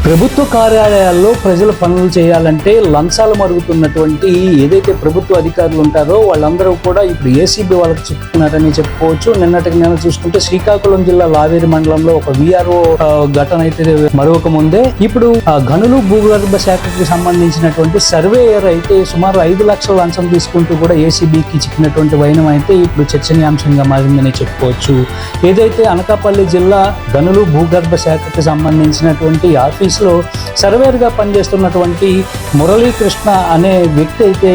ప్రభుత్వ కార్యాలయాల్లో ప్రజలు పనులు చేయాలంటే లంచాలు మరుగుతున్నటువంటి ఏదైతే ప్రభుత్వ అధికారులు ఉంటారో వాళ్ళందరూ కూడా ఇప్పుడు ఏసీబీ వాళ్ళకి చెప్పుకున్నారని చెప్పుకోవచ్చు. నిన్నటికి నేను చూసుకుంటే శ్రీకాకుళం జిల్లా లావేరి మండలంలో ఒక విఆర్ఓ ఘటన అయితే మరొక ముందే ఇప్పుడు గనులు భూగర్భ శాఖకి సంబంధించినటువంటి సర్వేయర్ అయితే సుమారు 5 లక్షల లంచం తీసుకుంటూ కూడా ఏసీబీకి చిక్కినటువంటి వైనం అయితే ఇప్పుడు చర్చనీయాంశంగా మారిందని చెప్పుకోవచ్చు. ఏదైతే అనకాపల్లి జిల్లా గనులు భూగర్భ శాఖకి సంబంధించినటువంటి ఆఫీసులో సర్వేయర్గా పనిచేస్తున్నటువంటి మురళీకృష్ణ అనే వ్యక్తి అయితే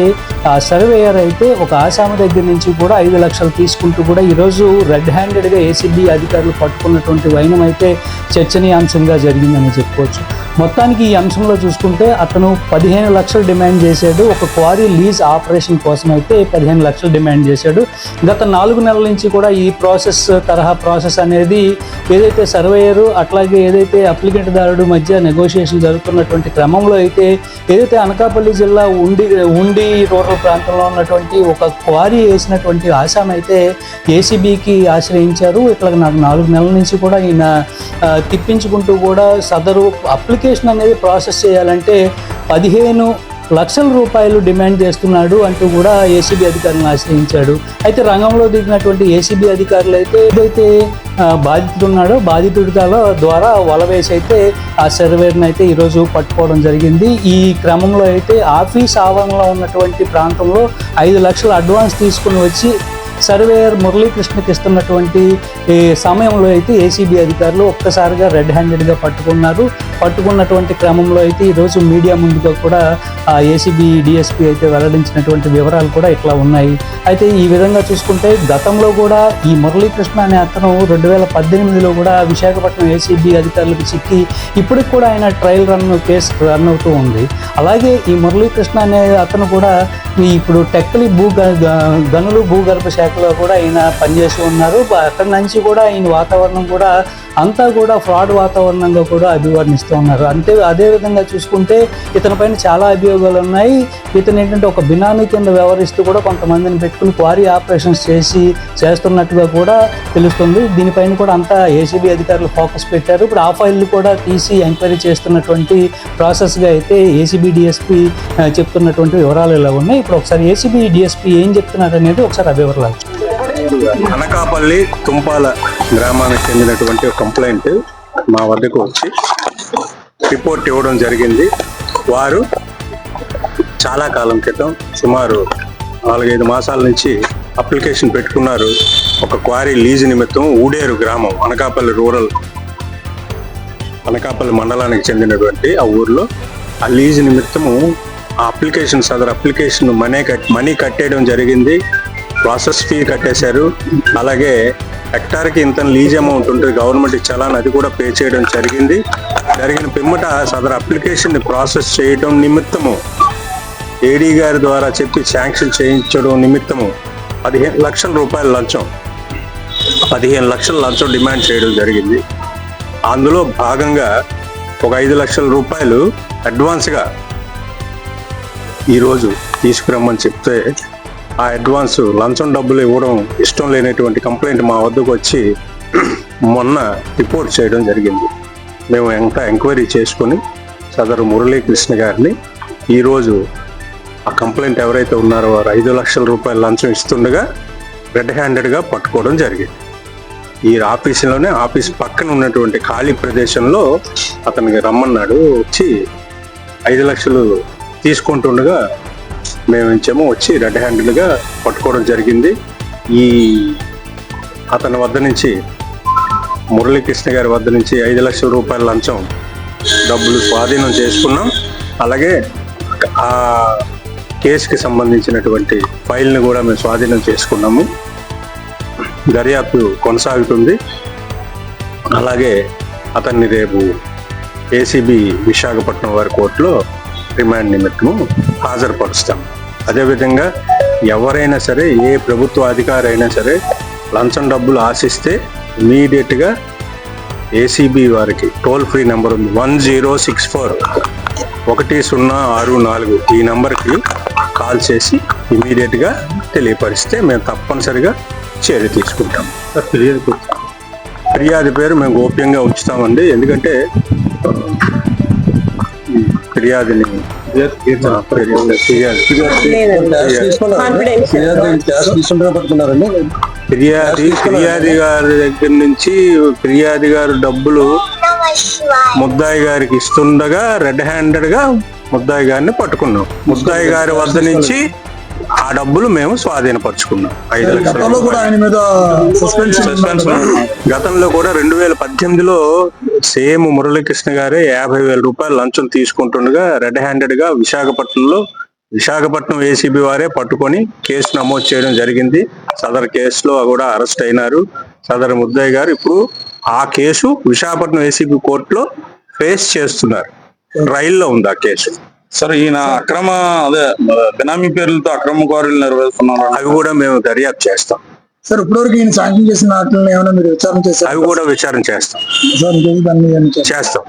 ఆ సర్వేయర్ అయితే ఒక ఆసామి దగ్గర నుంచి కూడా 5 లక్షలు తీసుకుంటూ కూడా ఈరోజు రెడ్ హ్యాండెడ్గా ఏసీబీ అధికారులు పట్టుకున్నటువంటి వైనం అయితే చర్చనీయాంశంగా జరిగిందని చెప్పుకోవచ్చు. మొత్తానికి ఈ అంశంలో చూసుకుంటే అతను 15 లక్షలు డిమాండ్ చేశాడు. ఒక క్వారీ లీజ్ ఆపరేషన్ కోసం అయితే 15 లక్షలు డిమాండ్ చేశాడు. గత 4 నెలల నుంచి కూడా ఈ ప్రాసెస్ అనేది ఏదైతే సర్వేయరు అట్లాగే ఏదైతే అప్లికెంట్ దారుడు మధ్య నెగోషియేషన్ జరుగుతున్నటువంటి క్రమంలో అయితే ఏదైతే అనకాపల్లి జిల్లా ఉండి రూరల్ ప్రాంతంలో ఉన్నటువంటి ఒక క్వారీ వేసినటువంటి ఆసామి అయితే ఏసీబీకి ఆశ్రయించారు. ఇట్లా నాకు 4 నెలల నుంచి కూడా ఈయన తిప్పించుకుంటూ కూడా సదరు అప్లికేషన్ అనేది ప్రాసెస్ చేయాలంటే 15 లక్షల రూపాయలు డిమాండ్ చేస్తున్నాడు అంటూ కూడా ఏసీబీ అధికారులను ఆశ్రయించాడు. అయితే రంగంలో దిగినటువంటి ఏసీబీ అధికారులు అయితే ఏదైతే బాధితుడు ఉన్నాడో బాధితుడి ద్వారా వలవేసి అయితే ఆ సర్వేర్ని అయితే ఈరోజు పట్టుకోవడం జరిగింది. ఈ క్రమంలో అయితే ఆఫీస్ ఆవరణలో ఉన్నటువంటి ప్రాంతంలో 5 లక్షల అడ్వాన్స్ తీసుకుని వచ్చి సర్వేయర్ మురళీకృష్ణకి ఇస్తున్నటువంటి సమయంలో అయితే ఏసీబీ అధికారులు ఒక్కసారిగా రెడ్ హ్యాండెడ్గా పట్టుకున్నటువంటి క్రమంలో అయితే ఈరోజు మీడియా ముందుగా కూడా ఆ ఏసీబీ డిఎస్పీ అయితే వెల్లడించినటువంటి వివరాలు కూడా ఇట్లా ఉన్నాయి. అయితే ఈ విధంగా చూసుకుంటే గతంలో కూడా ఈ మురళీకృష్ణ అనే అతను 2018లో కూడా విశాఖపట్నం ఏసీబీ అధికారులకు చిక్కి ఇప్పటికి కూడా ఆయన ట్రయల్ కేసు రన్ అవుతూ ఉంది. అలాగే ఈ మురళీకృష్ణ అనే అతను కూడా ఇప్పుడు టెక్కలి గనులు భూగర్భ శాఖలో కూడా ఈయన పనిచేసి ఉన్నారు. అక్కడి నుంచి కూడా ఈయన వాతావరణం కూడా అంతా కూడా ఫ్రాడ్ వాతావరణంగా కూడా అభివర్ణిస్తూ ఉన్నారు. అదేవిధంగా చూసుకుంటే ఇతని పైన చాలా అభియోగాలు ఉన్నాయి. ఇతను ఏంటంటే ఒక బినామీ కింద వ్యవహరిస్తూ కూడా కొంతమందిని పెట్టుకుని క్వారీ ఆపరేషన్స్ చేస్తున్నట్టుగా కూడా తెలుస్తుంది. దీనిపైన కూడా అంతా ఏసీబీ అధికారులు ఫోకస్ పెట్టారు. ఇప్పుడు ఆ ఫైల్ని కూడా తీసి ఎంక్వైరీ చేస్తున్నటువంటి ప్రాసెస్గా అయితే ఏసీబీ డిఎస్పీ చెప్తున్నటువంటి వివరాలు ఇలా ఉన్నాయి. ఇప్పుడు ఒకసారి ఏసీబీ డిఎస్పీ ఏం చెప్తున్నారు అనేది ఒకసారి ఆ వివరాలు. అనకాపల్లి తుంపాల గ్రామానికి చెందినటువంటి ఒక కంప్లైంట్ మా వద్దకు వచ్చి రిపోర్ట్ ఇవ్వడం జరిగింది. వారు చాలా కాలం క్రితం సుమారు 4-5 మాసాల నుంచి అప్లికేషన్ పెట్టుకున్నారు. ఒక క్వారీ లీజు నిమిత్తం ఊడేరు గ్రామం అనకాపల్లి మండలానికి చెందినటువంటి ఆ ఊర్లో ఆ లీజు నిమిత్తము ఆ సదరు అప్లికేషన్ మనీ కట్టేయడం జరిగింది. ప్రాసెస్ ఫీ కట్టేశారు. అలాగే హెక్టార్కి ఇంత లీజ్ అమౌంట్ ఉంటుంది, గవర్నమెంట్ చలాన్ అది కూడా పే చేయడం జరిగిన పిమ్మట సదరు అప్లికేషన్ ప్రాసెస్ చేయడం నిమిత్తము ఏడీ గారి ద్వారా చెప్పి శాంక్షన్ చేయించడం నిమిత్తము 15 లక్షల రూపాయల లంచం 15 లక్షల లంచం డిమాండ్ చేయడం జరిగింది. అందులో భాగంగా ఒక 5 లక్షల రూపాయలు అడ్వాన్స్గా ఈరోజు తీసుకురమ్మని చెప్తే ఆ అడ్వాన్స్ లంచం డబ్బులు ఇవ్వడం ఇష్టం లేనటువంటి కంప్లైంట్ మా వద్దకు వచ్చి మొన్న రిపోర్ట్ చేయడం జరిగింది. మేము ఎంక్వైరీ చేసుకొని సదరు మురళీకృష్ణ గారిని ఈరోజు ఆ కంప్లైంట్ ఎవరైతే ఉన్నారో వారు 5 లక్షల రూపాయల లంచం ఇస్తుండగా రెడ్ హ్యాండెడ్గా పట్టుకోవడం జరిగింది. ఈ ఆఫీస్ పక్కన ఉన్నటువంటి ఖాళీ ప్రదేశంలో అతనికి రమ్మన్నాడు. వచ్చి 5 లక్షలు తీసుకుంటుండగా మేము వచ్చి రెడ్ హ్యాండెడ్గా పట్టుకోవడం జరిగింది. అతని వద్ద నుంచి మురళీకృష్ణ గారి వద్ద నుంచి 5 లక్షల రూపాయల లంచం డబ్బులు స్వాధీనం చేసుకున్నాం. అలాగే ఆ కేసుకి సంబంధించినటువంటి ఫైల్ని కూడా మేము స్వాధీనం చేసుకున్నాము. దర్యాప్తు కొనసాగుతుంది. అలాగే అతన్ని రేపు ఏసీబీ విశాఖపట్నం వారి కోర్టులో రిమాండ్ నిమిత్తము హాజరుపరుస్తాం. అదేవిధంగా ఎవరైనా సరే ఏ ప్రభుత్వ అధికారి అయినా సరే లంచం డబ్బులు ఆశిస్తే ఇమీడియట్గా ఏసీబీ వారికి టోల్ ఫ్రీ నెంబర్ ఉంది 1064 1064 ఈ నెంబర్కి కాల్ చేసి ఇమీడియట్గా తెలియపరిస్తే మేము తప్పనిసరిగా చర్య తీసుకుంటాం. ఫిర్యాదు పేరు మేము గోప్యంగా ఉంచుతామండి. ఎందుకంటే ఫిర్యాదుని ఫిర్యాది గారి దగ్గర నుంచి ఫిర్యాది గారు డబ్బులు ముద్దాయి గారికి ఇస్తుండగా రెడ్ హ్యాండెడ్ గా ముద్దాయి గారిని పట్టుకున్నాం. ముద్దాయి గారి వద్ద నుంచి ఆ డబ్బులు మేము స్వాధీనపరుచుకున్నాం. 5 లక్షలు సస్పెన్స్. గతంలో కూడా 2018లో సేమ్ మురళీకృష్ణ గారే 50,000 రూపాయలు లంచం తీసుకుంటుండగా రెడ్ హ్యాండెడ్ గా విశాఖపట్నం ఏసీబీ వారే పట్టుకొని కేసు నమోదు చేయడం జరిగింది. సదరు కేసులో కూడా అరెస్ట్ అయినారు. సదరు ముద్దాయి గారు ఇప్పుడు ఆ కేసు విశాఖపట్నం ఏసీబీ కోర్టులో ఫేస్ చేస్తున్నారు. ట్రయల్లో ఉంది ఆ కేసు. సార్ ఈయన బినామీ పేర్లతో అక్రమ క్వారీలు నిర్వహిస్తున్నారు, అవి కూడా మేము దర్యాప్తు చేస్తాం. సార్ ఇప్పటివరకు ఈయన శాంక్షన్ చేసిన వాటిని ఏమైనా మీరు విచారణ చేశారు? అవి కూడా విచారణ చేస్తాం. సార్ ఇంకేది దాన్ని చేస్తాం.